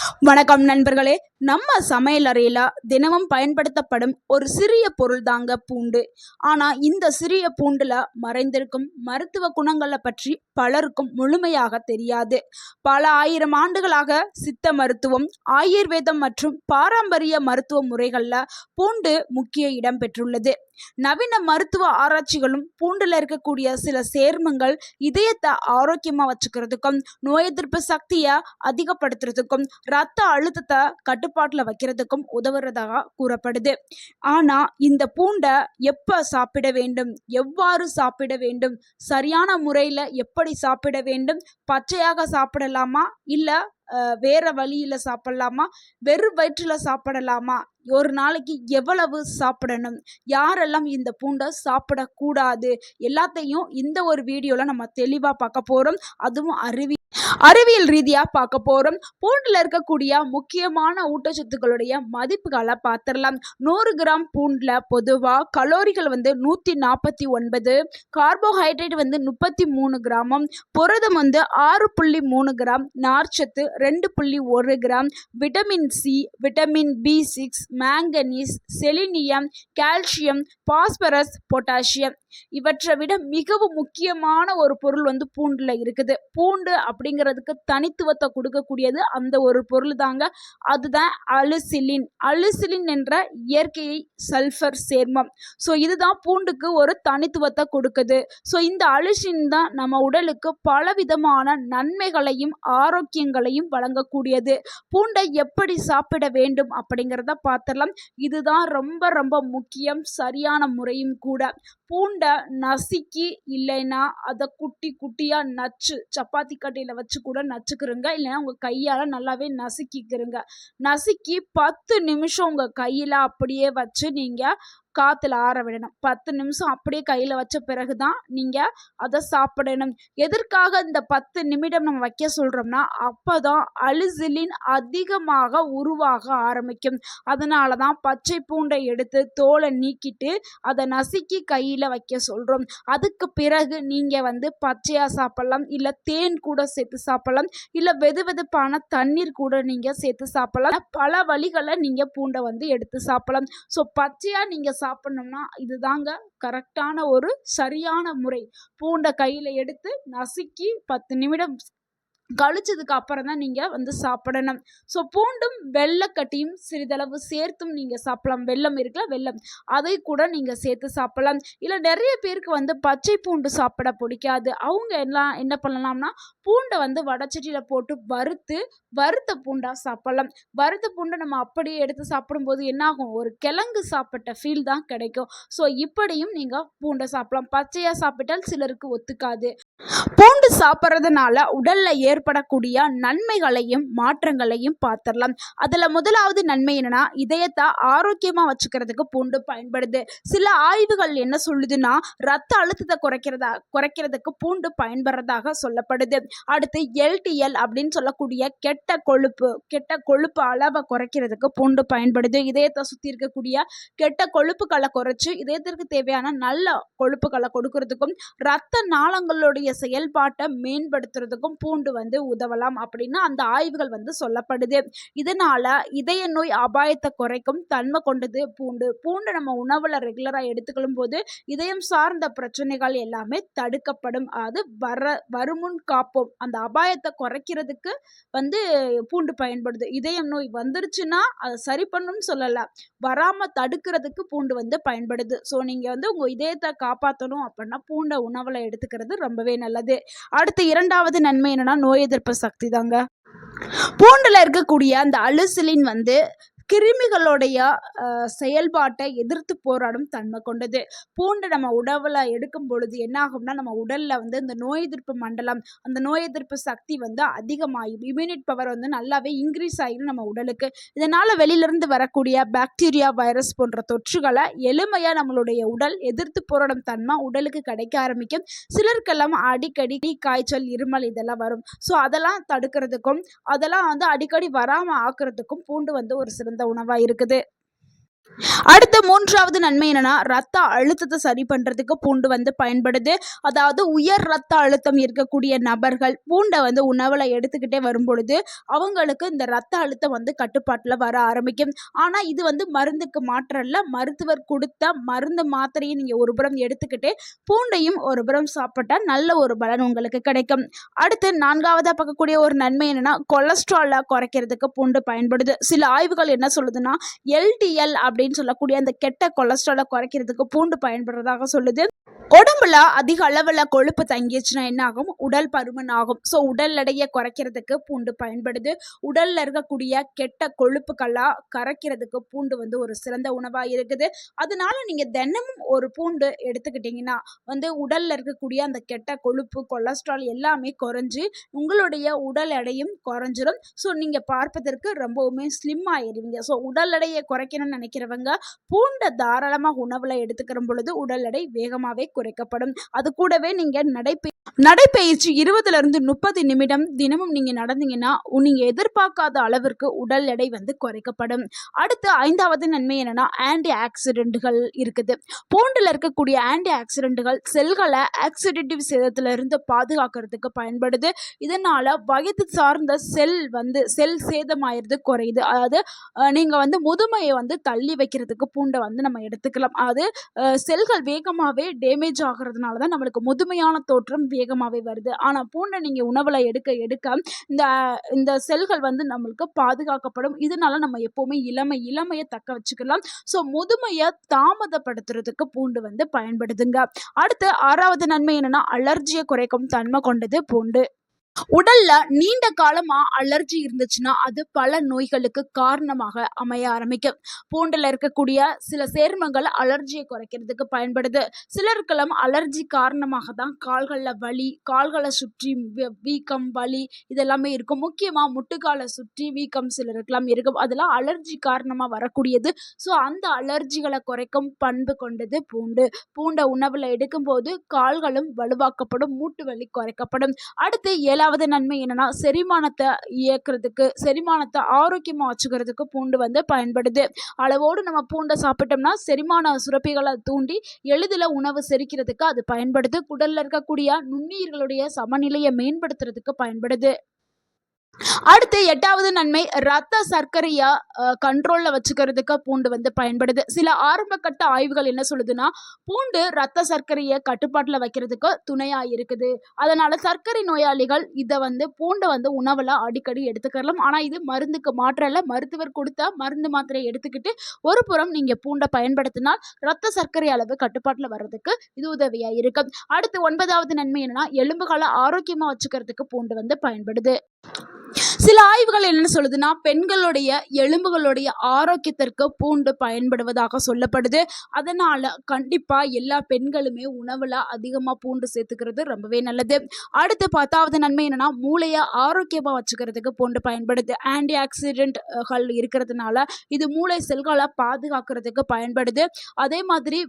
வணக்கம் நண்பர்களே. நம்ம சமையல் அறையில தினமும் பயன்படுத்தப்படும் ஒரு சிறிய பொருள் தாங்க பூண்டு. ஆனா இந்த சிறிய பூண்டுல மறைந்திருக்கும் மருத்துவ குணங்களை பற்றி பலருக்கும் முழுமையாக தெரியாது. பல ஆயிரம் ஆண்டுகளாக சித்த மருத்துவம், ஆயுர்வேதம் மற்றும் பாரம்பரிய மருத்துவ முறைகள்ல பூண்டு முக்கிய இடம் பெற்றுள்ளது. நவீன மருத்துவ ஆராய்ச்சிகளும் பூண்டுல இருக்கக்கூடிய சில சேர்மங்கள் இதயத்தை ஆரோக்கியமா வச்சுக்கிறதுக்கும், நோய் எதிர்ப்பு சக்தியை அதிகப்படுத்துறதுக்கும், ரத்த அழுத்தத்தை கட்டுப்பாட்டுல வைக்கிறதுக்கும் உதவுறதாக கூறப்படுது. ஆனா இந்த பூண்டை எப்ப சாப்பிட வேண்டும், எவ்வாறு சாப்பிட வேண்டும், சரியான முறையில எப்படி சாப்பிட வேண்டும், பச்சையாக சாப்பிடலாமா இல்ல வேற வழியில சாப்பிடலாமா, வெறும் வயிற்றுல சாப்பிடலாமா, ஒரு நாளைக்கு எவ்வளவு சாப்பிடணும், யாரெல்லாம் இந்த பூண்டை சாப்பிடக்கூடாது, எல்லாத்தையும் இந்த ஒரு வீடியோல நம்ம தெளிவா பார்க்க போறோம். அதுவும் அறிவியல் ரீதியா பார்க்க போறோம். பூண்டுல இருக்கக்கூடிய முக்கியமான ஊட்டச்சத்துக்களுடைய மதிப்புகளை பார்த்துடலாம். 100 கிராம் பூண்டுல பொதுவா கலோரிகள் 149, கார்போஹைட்ரேட் 33 கிராமும், புரதம் 6.3 கிராம், நார்ச்சத்து 2.1 gram, vitamin C, vitamin B6, manganese, selenium, calcium, phosphorus, potassium, இவற்றை விட மிகவும் முக்கியமான ஒரு பொருள் பூண்டுல இருக்குது. பூண்டு அப்படிங்கிறதுக்கு தனித்துவத்தை கொடுக்கக்கூடியது அந்த ஒரு பொருள் தாங்க. அதுதான் அலுசிலின். அலுசிலின் என்ற இயற்கை சல்ஃபர் சேர்மம். ஸோ இதுதான் பூண்டுக்கு ஒரு தனித்துவத்தை கொடுக்குது. ஸோ இந்த அலுசிலின் தான் நம்ம உடலுக்கு பலவிதமான நன்மைகளையும் ஆரோக்கியங்களையும் வழங்கக்கூடியது. பூண்டை எப்படி சாப்பிட வேண்டும் அப்படிங்கிறத பார்த்துடலாம். இதுதான் ரொம்ப ரொம்ப முக்கியம், சரியான முறையும் கூட. பூண்டை நசுக்கி இல்லைன்னா அதை குட்டி குட்டியாக நச்சு சப்பாத்தி கட்டையில் வச்சு கூட நச்சுக்கிறங்க. இல்லைன்னா உங்கள் கையால் நல்லாவே நசுக்கிக்கிறங்க. நசுக்கி 10 நிமிஷம் உங்கள் கையில் அப்படியே வச்சு நீங்கள் காற்றுல ஆற விடணும். 10 நிமிஷம் அப்படியே கையில் வச்ச பிறகு தான் நீங்கள் அதை சாப்பிடணும். எதற்காக இந்த 10 நிமிடம் நம்ம வைக்க சொல்கிறோம்னா, அப்போ தான் அலுசிலின் அதிகமாக உருவாக ஆரம்பிக்கும். அதனால தான் பச்சை பூண்டை எடுத்து தோலை நீக்கிட்டு அதை நசுக்கி கையில் வைக்க சொல்கிறோம். அதுக்கு பிறகு நீங்கள் பச்சையாக சாப்பிடலாம், இல்லை தேன் கூட சேர்த்து சாப்பிடலாம், இல்லை வெது வெதுப்பான தண்ணீர் கூட நீங்கள் சேர்த்து சாப்பிடலாம். பல வழிகளை நீங்கள் பூண்டை எடுத்து சாப்பிடலாம். ஸோ பச்சையாக நீங்கள் சாப்பிடணும்னா இதுதாங்க கரெக்டான ஒரு சரியான முறை. பூண்டை கையில் எடுத்து நசுக்கி 10 நிமிடம் கழிச்சதுக்கு அப்புறம் தான் நீங்கள் சாப்பிடணும். ஸோ பூண்டும் வெள்ளைக்கட்டியும் சிறிதளவு சேர்த்தும் நீங்கள் சாப்பிடலாம். வெல்லம் இருக்குல்ல, வெல்லம், அதை கூட நீங்கள் சேர்த்து சாப்பிடலாம். இல்லை நிறைய பேருக்கு பச்சை பூண்டு சாப்பிட பிடிக்காது. அவங்க எல்லாம் என்ன பண்ணலாம்னா, பூண்டை வடச்சட்டியில் போட்டு வறுத்த பூண்டாக சாப்பிடலாம். வறுத்த பூண்டை நம்ம அப்படியே எடுத்து சாப்பிடும்போது என்னாகும், ஒரு கிழங்கு சாப்பிட்ட ஃபீல் தான் கிடைக்கும். ஸோ இப்படியும் நீங்கள் பூண்டை சாப்பிடலாம். பச்சையாக சாப்பிட்டால் சிலருக்கு ஒத்துக்காது. பூண்டு சாப்பிட்றதுனால உடல்ல ஏற்படக்கூடிய நன்மைகளையும் மாற்றங்களையும் பார்த்துடலாம். அதில் முதலாவது நன்மை என்னன்னா, இதயத்தை ஆரோக்கியமா வச்சுக்கிறதுக்கு பூண்டு பயன்படுது. சில ஆய்வுகள் என்ன சொல்லுதுன்னா, ரத்த அழுத்தத்தை குறைக்கிறதுக்கு பூண்டு பயன்படுறதாக சொல்லப்படுது. அடுத்து LDL அப்படின்னு சொல்லக்கூடிய கெட்ட கொழுப்பு அளவை குறைக்கிறதுக்கு பூண்டு பயன்படுது. இதயத்தை சுற்றி இருக்கக்கூடிய கெட்ட கொழுப்புகளை குறைச்சு இதயத்திற்கு தேவையான நல்ல கொழுப்புகளை கொடுக்கறதுக்கும், ரத்த நாளங்களுடைய செயல்பாட்டை மேம்படுத்துறதுக்கும் பூண்டு உதவலாம் அப்படின்னு அந்த ஆய்வுகள் சொல்லப்படுது. இதனால இதய நோய் அபாயத்தை குறைக்கும் தன்மை கொண்டது பூண்டு நம்ம உணவுல ரெகுலரா எடுத்துக்கொள்ளும் போது இதயம் சார்ந்த பிரச்சனைகள் எல்லாமே தடுக்கப்படும். அது வருமுன் காப்போம். அந்த அபாயத்தை குறைக்கிறதுக்கு பூண்டு பயன்படுது. இதயம் நோய் வந்துருச்சுன்னா அதை சரி பண்ணணும்னு சொல்லல, வராம தடுக்கிறதுக்கு பூண்டு பயன்படுது. ஸோ நீங்க உங்க இதயத்தை காப்பாற்றணும் அப்படின்னா பூண்டை உணவுல எடுத்துக்கிறது ரொம்பவே நல்லது. அடுத்து இரண்டாவது நன்மை என்னன்னா, நோய் எதிர்ப்பு சக்தி தாங்க. பூண்டுல இருக்கக்கூடிய அந்த அலுசிலின் கிருமிகளுடைய செயல்பாட்டை எதிர்த்து போராடும் தன்மை கொண்டது. பூண்டு நம்ம உணவில் எடுக்கும் பொழுது என்ன ஆகும்னா, நம்ம உடலில் இந்த நோய் எதிர்ப்பு மண்டலம், அந்த நோய் எதிர்ப்பு சக்தி அதிகமாகும். இம்யூனிட் பவர் நல்லாவே இன்க்ரீஸ் ஆகிடும் நம்ம உடலுக்கு. இதனால் வெளியிலிருந்து வரக்கூடிய பாக்டீரியா, வைரஸ் போன்ற தொற்றுகளை எளிமையாக நம்மளுடைய உடல் எதிர்த்து போராடும் தன்மை உடலுக்கு கிடைக்க ஆரம்பிக்கும். சிலருக்கெல்லாம் அடிக்கடி காய்ச்சல், இருமல் இதெல்லாம் வரும். ஸோ அதெல்லாம் தடுக்கிறதுக்கும், அதெல்லாம் அடிக்கடி வராமல் ஆக்குறதுக்கும் பூண்டு ஒரு சிறந்த உணவாக இருக்குது. அடுத்த 3வது நன்மை என்னன்னா, ரத்த அழுத்தத்தை சரி பண்றதுக்கு பூண்டு வந்து பயன்படுது. அதாவது உயர் ரத்த அழுத்தம் இருக்கக்கூடிய நபர்கள் பூண்டை வந்து உணவுல எடுத்துக்கிட்டே வரும்பொழுது, அவங்களுக்கு இந்த ரத்த அழுத்தம் வந்து கட்டுப்பாட்டுல வர ஆரம்பிக்கும். ஆனா இது வந்து மருந்துக்கு மாற்றம் இல்ல. மருத்துவர் குடுத்த மருந்து மாத்திரையை நீங்க ஒரு புறம் எடுத்துக்கிட்டே, பூண்டையும் ஒரு புறம் சாப்பிட்டா நல்ல ஒரு பலன் உங்களுக்கு கிடைக்கும். அடுத்து 4வதா பார்க்கக்கூடிய ஒரு நன்மை என்னன்னா, கொலஸ்ட்ரால குறைக்கிறதுக்கு பூண்டு பயன்படுது. சில ஆய்வுகள் என்ன சொல்லுதுன்னா, எல்டிஎல் அப்படின்னு சொல்லக்கூடிய அந்த கெட்ட கொலஸ்ட்ராலை குறைக்கிறதுக்கு பூண்டு பயன்படுறதாக சொல்லுது. உடம்புல அதிக அளவுல கொழுப்பு தங்கிச்சுன்னா என்ன ஆகும்? உடல் பருமன் ஆகும். ஸோ உடல் எடையை குறைக்கிறதுக்கு பூண்டு பயன்படுது. உடல்ல இருக்கக்கூடிய கெட்ட கொழுப்புகளா கரைக்கிறதுக்கு பூண்டு வந்து ஒரு சிறந்த உணவா இருக்குது. அதனால நீங்க தினமும் ஒரு பூண்டு எடுத்துக்கிட்டீங்கன்னா வந்து உடல்ல இருக்கக்கூடிய அந்த கெட்ட கொழுப்பு, கொலஸ்ட்ரால் எல்லாமே குறைஞ்சு உங்களுடைய உடல் எடையும் குறைஞ்சிரும். ஸோ நீங்க பார்ப்பதற்கு ரொம்பவுமே ஸ்லிம் ஆயிருவீங்க. ஸோ உடல் எடையை குறைக்கணும்னு நினைக்கிறவங்க பூண்டை தாராளமாக உணவுல எடுத்துக்கிற பொழுது உடல் எடை வேகமாவே குறைக்கப்படும். அது கூடவே நீங்க நடைப்பயிற்சி 20லிருந்து 30 நிமிடம் தினமும் நீங்க நடந்தீங்கன்னா நீங்க எதிர்பார்க்காத அளவிற்கு உடல் எடை வந்து குறைக்கப்படும். அடுத்து 5வது நன்மை என்னன்னா, ஆன்டி ஆக்சிடென்ட்கள் இருக்குது. பூண்டுல இருக்கக்கூடிய ஆன்டி ஆக்சிடென்ட்கள் செல்களை ஆக்சிடேட்டிவ் சேதத்திலிருந்து பாதுகாக்கிறதுக்கு பயன்படுது. இதனால வயது சார்ந்த செல் சேதமாயிருது குறையுது. அதாவது நீங்க வந்து முதுமையை வந்து தள்ளி வைக்கிறதுக்கு பூண்டை வந்து நம்ம எடுத்துக்கலாம். அது செல்கள் வேகமாவே டேமேஜ் ஆகிறதுனால தான் நம்மளுக்கு முதுமையான தோற்றம் வேகமாவே வருது. ஆனா பூண்டை நீங்க உணவுல எடுக்க எடுக்க இந்த இந்த செல்கள் வந்து நம்மளுக்கு பாதுகாக்கப்படும். இதனால நம்ம எப்பவுமே இளமையை தக்க வச்சுக்கலாம். ஸோ முதுமையை தாமதப்படுத்துறதுக்கு பூண்டு வந்து பயன்படுதுங்க. அடுத்து 6வது நன்மை என்னன்னா, அலர்ஜியை குறைக்கும் தன்மை கொண்டது பூண்டு. உடல்ல நீண்ட காலமா அலர்ஜி இருந்துச்சுன்னா அது பல நோய்களுக்கு காரணமாக அமைய ஆரம்பிக்கும். பூண்டுல இருக்கக்கூடிய சில சேர்மங்கள் அலர்ஜியை குறைக்கிறதுக்கு பயன்படுது. சிலருக்கெல்லாம் அலர்ஜி காரணமாக தான் கால்கள்ல வலி, கால்களை சுற்றி வீக்கம், வலி இதெல்லாமே இருக்கும். முக்கியமா முட்டுக்காலை சுற்றி வீக்கம் சிலருக்கெல்லாம் இருக்கும். அதெல்லாம் அலர்ஜி காரணமா வரக்கூடியது. ஸோ அந்த அலர்ஜிகளை குறைக்கும் பண்பு கொண்டது பூண்டு. பூண்டை உணவுல எடுக்கும்போது கால்களும் வலுவாக்கப்படும், மூட்டு வலி குறைக்கப்படும். அடுத்து 7வது நன்மை என்னன்னா, செரிமானத்தை ஆரோக்கியமா வச்சுக்கிறதுக்கு பூண்டு வந்து பயன்படுது. அளவோடு நம்ம பூண்டை சாப்பிட்டோம்னா செரிமான சுரப்பிகளை தூண்டி எளிதில் உணவு செரிக்கிறதுக்கு அது பயன்படுது. குடல்ல இருக்கக்கூடிய நுண்ணுயிர்களுடைய சமநிலையை மேம்படுத்துறதுக்கு பயன்படுது. அடுத்து 8வது நன்மை, ரத்த சர்க்கரையை கண்ட்ரோல்ல வச்சுக்கிறதுக்கு பூண்டு வந்து பயன்படுது. சில ஆரம்ப கட்ட ஆய்வுகள் என்ன சொல்லுதுன்னா, பூண்டு ரத்த சர்க்கரையை கட்டுப்பாட்டில் வைக்கிறதுக்கு துணையா இருக்குது. அதனால சர்க்கரை நோயாளிகள் இதை வந்து பூண்டை வந்து உணவுல அடிக்கடி எடுத்துக்கலாம். ஆனா இது மருந்துக்கு மாற்றம் இல்ல. மருத்துவர் கொடுத்த மருந்து மாத்திரை எடுத்துக்கிட்டு ஒரு புறம் நீங்க பூண்டை பயன்படுத்தினால் ரத்த சர்க்கரை அளவு கட்டுப்பாட்டில் வர்றதுக்கு இது உதவியா இருக்கும். அடுத்து 9வது நன்மை என்னன்னா, எலும்புகளை ஆரோக்கியமா வச்சுக்கிறதுக்கு பூண்டு வந்து பயன்படுது. சில ஆய்வுகள் என்ன சொல்லுதுன்னா, பெண்களுடைய எலும்புகளுடைய ஆரோக்கியத்திற்கு பூண்டு பயன்படுவதாக சொல்லப்படுது. அதனால கண்டிப்பா எல்லா பெண்களுமே உணவுல அதிகமா பூண்டு சேர்த்துக்கிறது ரொம்பவே நல்லது. அடுத்து 10வது நன்மை என்னன்னா, மூளையை ஆரோக்கியமா வச்சுக்கிறதுக்கு பூண்டு பயன்படுது. ஆன்டி ஆக்சிடென்ட்கள் இருக்கிறதுனால இது மூளை செல்களை பாதுகாக்கிறதுக்கு பயன்படுது. அதே மாதிரி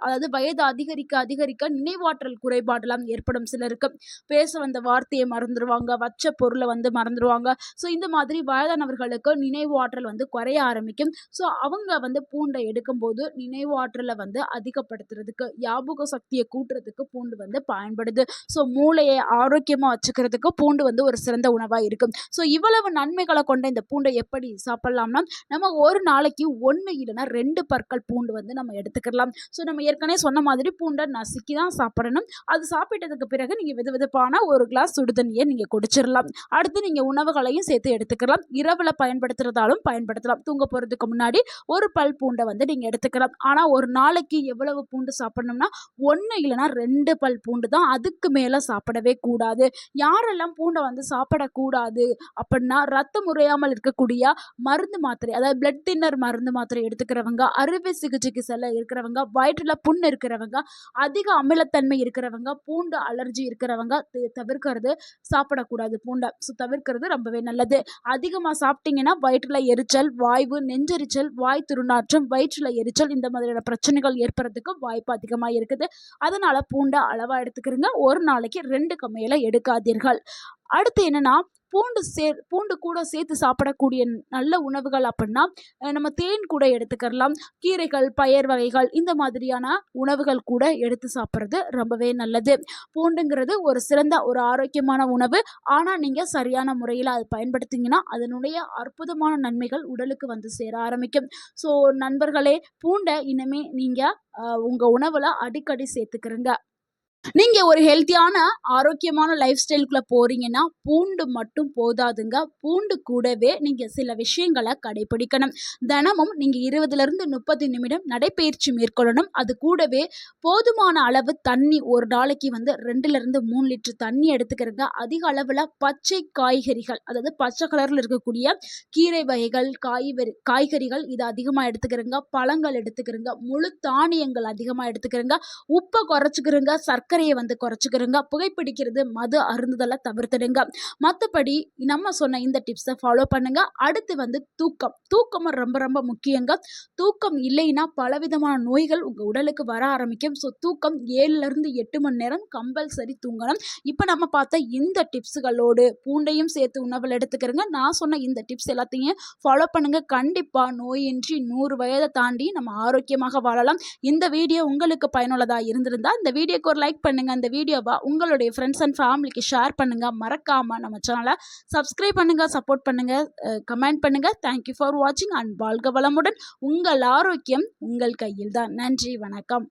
அதாவது வயது அதிகரிக்க நினைவாற்றல் குறைபாடெல்லாம் ஏற்படும். சிலருக்கு பேச வந்த வார்த்தையை மறந்துடுவாங்க, வச்ச பொருளை வந்து மறந்துடுவாங்க. ஸோ இந்த மாதிரி வயதானவர்களுக்கு நினைவு ஆற்றல் வந்து குறைய ஆரம்பிக்கும். ஸோ அவங்க வந்து பூண்டை எடுக்கும்போது நினைவு ஆற்றலை வந்து அதிகப்படுத்துறதுக்கு, ஞாபக சக்தியை கூட்டுறதுக்கு பூண்டு வந்து பயன்படுது. ஸோ மூளையை ஆரோக்கியமாக வச்சுக்கிறதுக்கு பூண்டு வந்து ஒரு சிறந்த உணவாக இருக்கும். ஸோ இவ்வளவு நன்மைகளை கொண்ட இந்த பூண்டை எப்படி சாப்பிடலாம்னா, நம்ம ஒரு நாளைக்கு 1 இல்லைன்னா 2 பற்கள் பூண்டு வந்து நம்ம எடுத்துக்கலாம். ஸோ நம்ம ஏற்கனவே சொன்ன மாதிரி பூண்டை நசுக்கி தான் சாப்பிடணும். அது சாப்பிட்டதுக்கு பிறகு நீங்கள் வெதுவெதுப்பான ஒரு கிளாஸ் சுடுதண்ணியை நீங்கள் குடிச்சிடலாம். அடுத்து நீங்க உணவுகளையும் சேர்த்து எடுத்துக்கலாம். இரவுல பயன்படுத்துறதாலும் பயன்படுத்தலாம். தூங்க போறதுக்கு முன்னாடி ஒரு பல் பூண்டை வந்து நீங்க எடுத்துக்கலாம். ஆனா ஒரு நாளைக்கு எவ்வளவு பூண்டு சாப்பிடணும்னா 1 இல்லைன்னா 2 பல் பூண்டு தான். அதுக்கு மேல சாப்பிடவே கூடாது. யாரெல்லாம் பூண்டை வந்து சாப்பிடக்கூடாது அப்படின்னா, ரத்தம் உறையாமல் இருக்கக்கூடிய மருந்து மாத்திரை, அதாவது பிளட் தின்னர் மருந்து மாத்திரை எடுத்துக்கிறவங்க, அறுவை சிகிச்சைக்கு செல்ல இருக்கிறவங்க, வயிற்றுல புண் இருக்கிறவங்க, அதிக அமிலத்தன்மை இருக்கிறவங்க, பூண்டு அலர்ஜி இருக்கிறவங்க தவிர்க்கிறது சாப்பிடக்கூடாது பூண்டை. தவிர்க்கிறது ரொம்பவே நல்லது. அதிகமாக சாப்பிட்டீங்கன்னா வயிற்றுல எரிச்சல், வாய்வு, நெஞ்செரிச்சல், வாய் துர்நாற்றம், வயிற்றுல எரிச்சல் இந்த மாதிரியான பிரச்சனைகள் ஏற்படுறதுக்கு வாய்ப்பு அதிகமாக இருக்குது. அதனால பூண்டை அளவாக எடுத்துக்கிறீங்க. ஒரு நாளைக்கு 2க்கு மேல எடுக்காதீர்கள். அடுத்து என்னன்னா, பூண்டு கூட சேர்த்து சாப்பிடக்கூடிய நல்ல உணவுகள் அப்படின்னா, நம்ம தேன் கூட எடுத்துக்கலாம். கீரைகள், பயறு வகைகள் இந்த மாதிரியான உணவுகள் கூட எடுத்து சாப்பிட்றது ரொம்பவே நல்லது. பூண்டுங்கிறது ஒரு சிறந்த ஒரு ஆரோக்கியமான உணவு. ஆனா, நீங்க சரியான முறையில அத பயன்படுத்தினீங்கன்னா, அதனுடைய அற்புதமான நன்மைகள் உடலுக்கு வந்து சேர ஆரம்பிக்கும். ஸோ நண்பர்களே, பூண்ட இனிமே நீங்க உங்க உணவுல அடிக்கடி சேர்த்துக்கிறங்க. நீங்க ஒரு ஹெல்த்தியான, ஆரோக்கியமான லைஃப் ஸ்டைலுக்குள்ள போறீங்கன்னா, பூண்டு மட்டும் போதாதுங்க. பூண்டு கூடவே நீங்க சில விஷயங்கள கடைப்பிடிக்கணும். தினமும் நீங்க 20லிருந்து 30 நிமிடம் நடைப்பயிற்சி மேற்கொள்ளணும். அது கூடவே போதுமான அளவு தண்ணி ஒரு நாளைக்கு வந்து 2லிருந்து 3 லிட்டர் தண்ணி எடுத்துக்கிறங்க. அதிக அளவுல பச்சை காய்கறிகள், அதாவது பச்சை கலர்ல இருக்கக்கூடிய கீரை வகைகள், காய்கறிகள் இத அதிகமா எடுத்துக்கிறங்க. பழங்கள் எடுத்துக்கிறங்க. முழு தானியங்கள் அதிகமா எடுத்துக்கிறங்க. உப்ப குறைச்சுக்கிறங்க. சர்க்கரையை வந்து குறைச்சிக்கிறங்க. புகைப்பிடிக்கிறது, மது அருந்துதலை தவிர்த்துடுங்க. மற்றபடி நம்ம சொன்ன இந்த டிப்ஸை ஃபாலோ பண்ணுங்க. அடுத்து வந்து தூக்கமும் ரொம்ப ரொம்ப முக்கியங்க. தூக்கம் இல்லைன்னா பலவிதமான நோய்கள் உங்கள் உடலுக்கு வர ஆரம்பிக்கும். ஸோ தூக்கம் 7லிருந்து 8 மணி நேரம் கம்பல்சரி தூங்கணும். இப்போ நம்ம பார்த்த இந்த டிப்ஸுகளோடு பூண்டையும் சேர்த்து உணவில் எடுத்துக்கிறங்க. நான் சொன்ன இந்த டிப்ஸ் எல்லாத்தையும் ஃபாலோ பண்ணுங்க. கண்டிப்பாக நோயின்றி 100 வயதை தாண்டி நம்ம ஆரோக்கியமாக வாழலாம். இந்த வீடியோ உங்களுக்கு பயனுள்ளதாக இருந்திருந்தா இந்த வீடியோக்கு ஒரு லைக் பண்ணுங்க. இந்த வீடியோவை உங்களுடைய ஃப்ரெண்ட்ஸ் அண்ட் ஃபேமிலிக்கு ஷேர் பண்ணுங்க. மறக்காம நம்ம சேனலை சப்ஸ்கிரைப் பண்ணுங்க, சப்போர்ட் பண்ணுங்க, கமெண்ட் பண்ணுங்க. தேங்க்யூ ஃபார் வாட்சிங் அண்ட் வாழ்க வளமுடன். உங்கள் ஆரோக்கியம் உங்கள் கையில் தான். நன்றி, வணக்கம்.